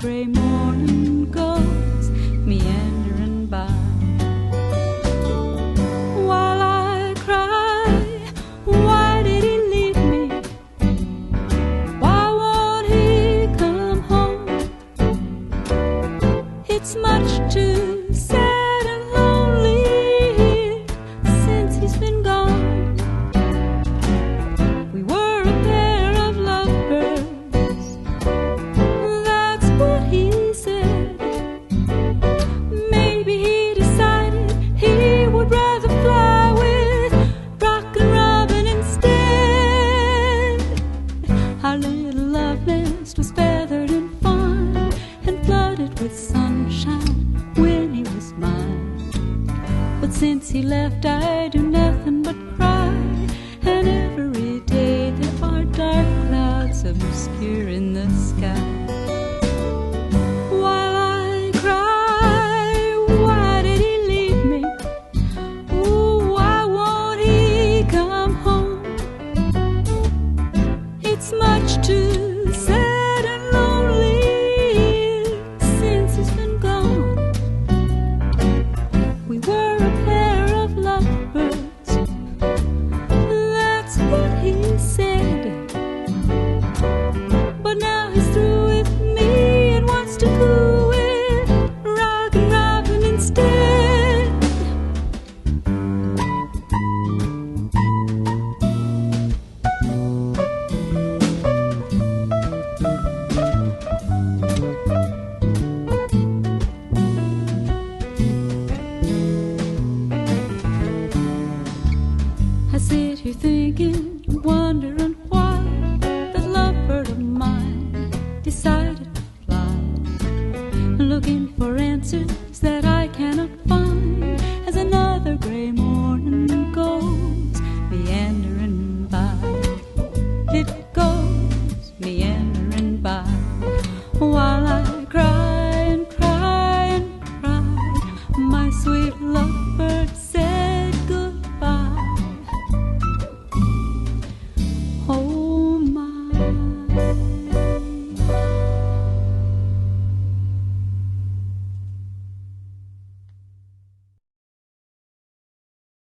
gray morning goes meandering by. While I cry, why did he leave me? Why won't he come home? It's much too sad and lonely here since he's been gone. We were a pair of lovebirds, that's what he said. Maybe he decided he would rather fly with Rockin' Robin instead. Our little love nest was feathered in fun and flooded with sunshine when he was mine. But since he left, I do nothing but cry, and every day there are dark clouds obscuring the sky. While I cry, why did he leave me? Ooh, why won't he come home? It's much too sad and lonely here since he's been gone. We were a pair of lovebirds, that's what he said. But now he's through with me and wants to coo with Rockin' Robin instead. I sit here thinking, wondering why that lovebird of mine decided to fly, looking for answers that I